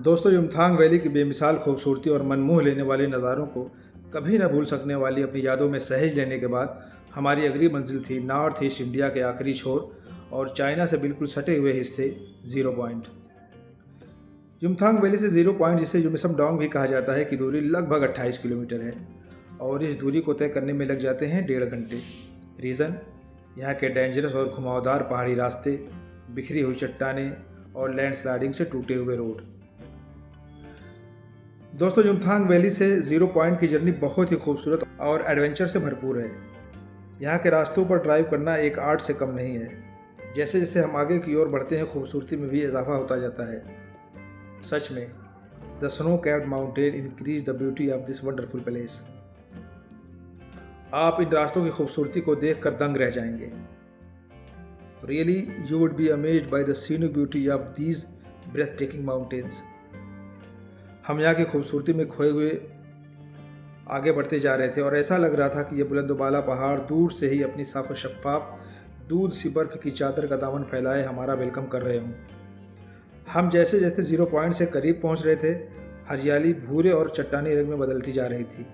दोस्तों, युमथांग वैली की बेमिसाल खूबसूरती और मनमोह लेने वाले नज़ारों को कभी न भूल सकने वाली अपनी यादों में सहेज लेने के बाद हमारी अगली मंजिल थी नॉर्थ ईस्ट इंडिया के आखिरी छोर और चाइना से बिल्कुल सटे हुए हिस्से ज़ीरो पॉइंट। युमथांग वैली से ज़ीरो पॉइंट, जिसे युमिसम डोंग भी कहा जाता है, की दूरी लगभग 28 किलोमीटर है और इस दूरी को तय करने में लग जाते हैं 1.5 घंटे। रीज़न, यहाँ के डेंजरस और घुमावदार पहाड़ी रास्ते, बिखरी हुई चट्टानें और लैंडस्लाइडिंग से टूटे हुए रोड। दोस्तों, युमथांग वैली से ज़ीरो पॉइंट की जर्नी बहुत ही खूबसूरत और एडवेंचर से भरपूर है। यहाँ के रास्तों पर ड्राइव करना एक आर्ट से कम नहीं है। जैसे जैसे हम आगे की ओर बढ़ते हैं, खूबसूरती में भी इजाफा होता जाता है। सच में, the snow capped mountain increase the beauty of this wonderful place. आप इन रास्तों की खूबसूरती को देखकर दंग रह जाएंगे। Really you would be amazed by the scenic beauty of these breath taking mountains. हम यहाँ की खूबसूरती में खोए हुए आगे बढ़ते जा रहे थे और ऐसा लग रहा था कि ये बुलंदबाला पहाड़ दूर से ही अपनी साफ और शफाफ दूध सी बर्फ की चादर का दामन फैलाए हमारा वेलकम कर रहे हों। हम जैसे जैसे ज़ीरो पॉइंट से करीब पहुँच रहे थे, हरियाली भूरे और चट्टानी रंग में बदलती जा रही थी।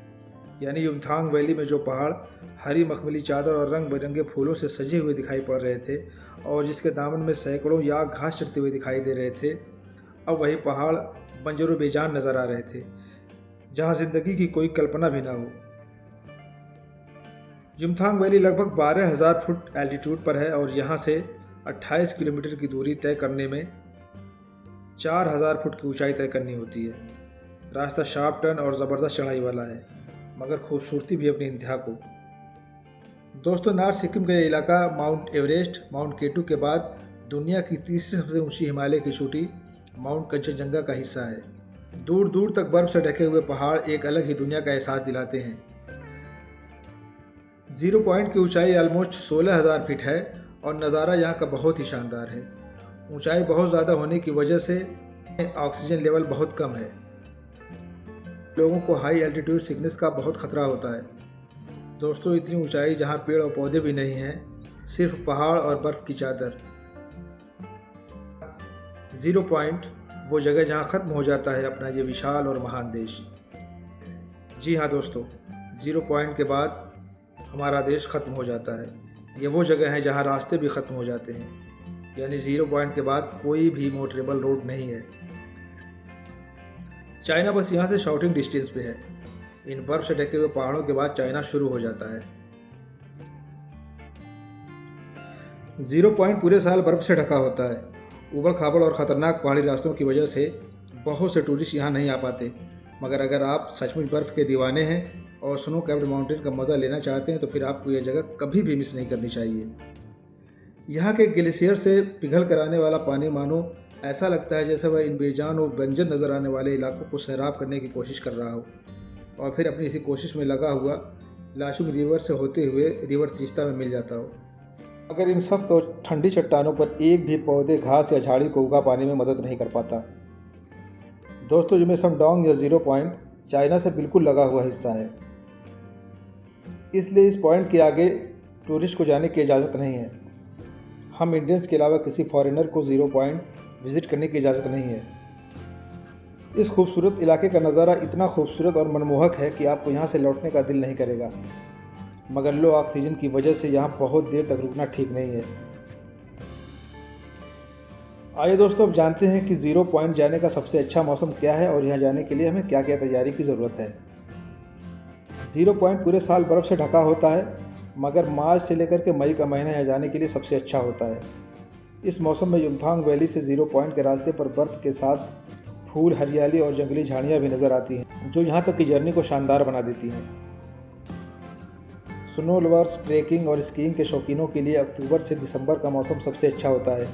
यानी युमथांग वैली में जो पहाड़ हरी मखमली चादर और रंग बिरंगे फूलों से सजे हुए दिखाई पड़ रहे थे और जिसके दामन में सैकड़ों याक घास चढ़ते हुए दिखाई दे रहे थे, अब वही पहाड़ बंजर बेजान नजर आ रहे थे, जहां जिंदगी की कोई कल्पना भी ना हो। युमथांग वैली लगभग 12,000 फुट एल्टीट्यूड पर है और यहां से 28 किलोमीटर की दूरी तय करने में 4,000 फुट की ऊंचाई तय करनी होती है। रास्ता शार्प टर्न और ज़बरदस्त चढ़ाई वाला है, मगर खूबसूरती भी अपनी इंतहा को। दोस्तों, नॉर्थ सिक्किम का ये इलाका माउंट एवरेस्ट, माउंट केटू के बाद दुनिया की तीसरी सबसे ऊंची हिमालय की चोटी माउंट कंचनजंगा का हिस्सा है। दूर दूर तक बर्फ से ढके हुए पहाड़ एक अलग ही दुनिया का एहसास दिलाते हैं। ज़ीरो पॉइंट की ऊंचाई ऑलमोस्ट 16,000 फीट है और नज़ारा यहाँ का बहुत ही शानदार है। ऊंचाई बहुत ज़्यादा होने की वजह से ऑक्सीजन लेवल बहुत कम है। लोगों को हाई एल्टीट्यूड सिकनेस का बहुत खतरा होता है। दोस्तों, इतनी ऊंचाई जहाँ पेड़ और पौधे भी नहीं हैं, सिर्फ पहाड़ और बर्फ की चादर। ज़ीरो पॉइंट वो जगह जहाँ ख़त्म हो जाता है अपना ये विशाल और महान देश। जी हाँ दोस्तों, ज़ीरो पॉइंट के बाद हमारा देश ख़त्म हो जाता है। ये वो जगह है जहाँ रास्ते भी ख़त्म हो जाते हैं। यानी ज़ीरो पॉइंट के बाद कोई भी मोटरेबल रोड नहीं है। चाइना बस यहाँ से शॉटिंग डिस्टेंस पे है। इन बर्फ से ढके हुए पहाड़ों के बाद चाइना शुरू हो जाता है। ज़ीरो पॉइंट पूरे साल बर्फ से ढका होता है। उबड़ खाबड़ और ख़तरनाक पहाड़ी रास्तों की वजह से बहुत से टूरिस्ट यहाँ नहीं आ पाते, मगर अगर आप सचमुच बर्फ़ के दीवाने हैं और स्नो कैप्ड माउंटेन का मज़ा लेना चाहते हैं तो फिर आपको यह जगह कभी भी मिस नहीं करनी चाहिए। यहाँ के ग्लेशियर से पिघल कर आने वाला पानी मानो ऐसा लगता है जैसे वह इन बेजान और बंजर नज़र आने वाले इलाकों को सैराब करने की कोशिश कर रहा हो और फिर अपनी इसी कोशिश में लगा हुआ लाचुंग रिवर से होते हुए रिवर तीस्ता में मिल जाता हो। अगर इन सख्त और ठंडी चट्टानों पर एक भी पौधे, घास या झाड़ी को उगा पाने में मदद नहीं कर पाता। दोस्तों, युमिसम डोंग या ज़ीरो पॉइंट चाइना से बिल्कुल लगा हुआ हिस्सा है, इसलिए इस पॉइंट के आगे टूरिस्ट को जाने की इजाज़त नहीं है। हम इंडियंस के अलावा किसी फॉरेनर को ज़ीरो पॉइंट विज़िट करने की इजाज़त नहीं है। इस खूबसूरत इलाके का नज़ारा इतना खूबसूरत और मनमोहक है कि आपको यहाँ से लौटने का दिल नहीं करेगा, मगर लो ऑक्सीजन की वजह से यहाँ बहुत देर तक रुकना ठीक नहीं है। आइए दोस्तों, अब जानते हैं कि ज़ीरो पॉइंट जाने का सबसे अच्छा मौसम क्या है और यहाँ जाने के लिए हमें क्या क्या तैयारी की ज़रूरत है। ज़ीरो पॉइंट पूरे साल बर्फ़ से ढका होता है, मगर मार्च से लेकर के मई का महीना यहाँ जाने के लिए सबसे अच्छा होता है। इस मौसम में युमथांग वैली से ज़ीरो पॉइंट के रास्ते पर बर्फ़ के साथ फूल, हरियाली और जंगली झाड़ियाँ भी नज़र आती हैं, जो यहाँ तक की जर्नी को शानदार बना देती हैं। स्नो लवर्स, ट्रैकिंग और स्कीइंग के शौकीनों के लिए अक्टूबर से दिसंबर का मौसम सबसे अच्छा होता है,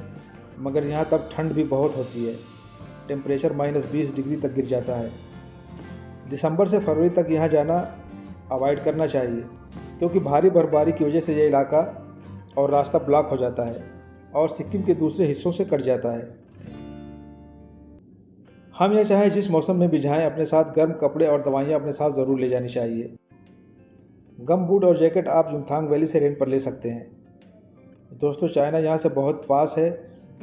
मगर यहाँ तब ठंड भी बहुत होती है। टेम्परेचर -20 डिग्री तक गिर जाता है। दिसंबर से फरवरी तक यहाँ जाना अवॉइड करना चाहिए, क्योंकि भारी बर्फबारी की वजह से यह इलाका और रास्ता ब्लॉक हो जाता है और सिक्किम के दूसरे हिस्सों से कट जाता है। हम यह चाहें जिस मौसम में भी जाएं, अपने साथ गर्म कपड़े और दवाइयाँ अपने साथ ज़रूर ले जानी चाहिए। गम बूट और जैकेट आप युमथांग वैली से रेंट पर ले सकते हैं। दोस्तों, चाइना यहाँ से बहुत पास है,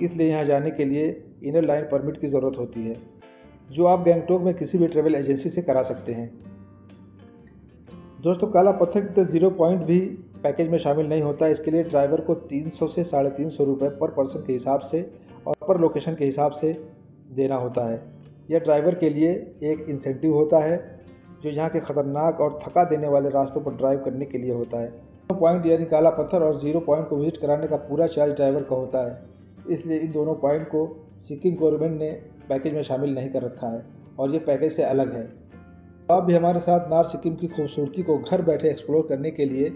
इसलिए यहाँ जाने के लिए इनर लाइन परमिट की ज़रूरत होती है। जो आप गैंगटोक में किसी भी ट्रैवल एजेंसी से करा सकते हैं। दोस्तों, काला पत्थर की तरह 0 पॉइंट भी पैकेज में शामिल नहीं होता है। इसके लिए ड्राइवर को 300 से 350 रुपये पर पर्सन के हिसाब से और पर लोकेशन के हिसाब से देना होता है। यह ड्राइवर के लिए एक इंसेंटिव होता है जो यहाँ के ख़तरनाक और थका देने वाले रास्तों पर ड्राइव करने के लिए होता है। 0 पॉइंट यानी काला पत्थर और 0 पॉइंट को विजिट कराने का पूरा चार्ज ड्राइवर का होता है। इसलिए इन दोनों पॉइंट को सिक्किम गवर्नमेंट ने पैकेज में शामिल नहीं कर रखा है और ये पैकेज से अलग है। आप भी हमारे साथ नॉर्थ सिक्किम की खूबसूरती को घर बैठे एक्सप्लोर करने के लिए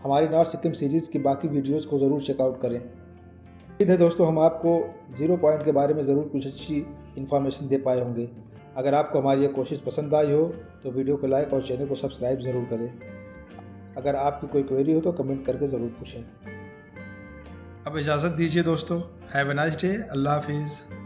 हमारी नॉर्थ सिक्किम सीरीज़ की बाकी वीडियोस को ज़रूर चेकआउट करें। उम्मीद है दोस्तों हम आपको 0 पॉइंट के बारे में ज़रूर कुछ अच्छी इन्फॉर्मेशन दे पाए होंगे। अगर आपको हमारी ये कोशिश पसंद आई हो तो वीडियो को लाइक और चैनल को सब्सक्राइब ज़रूर करें। अगर आपकी कोई क्वेरी हो तो कमेंट करके ज़रूर पूछें। अब इजाज़त दीजिए दोस्तों। Have a nice day. अल्लाह हाफिज़।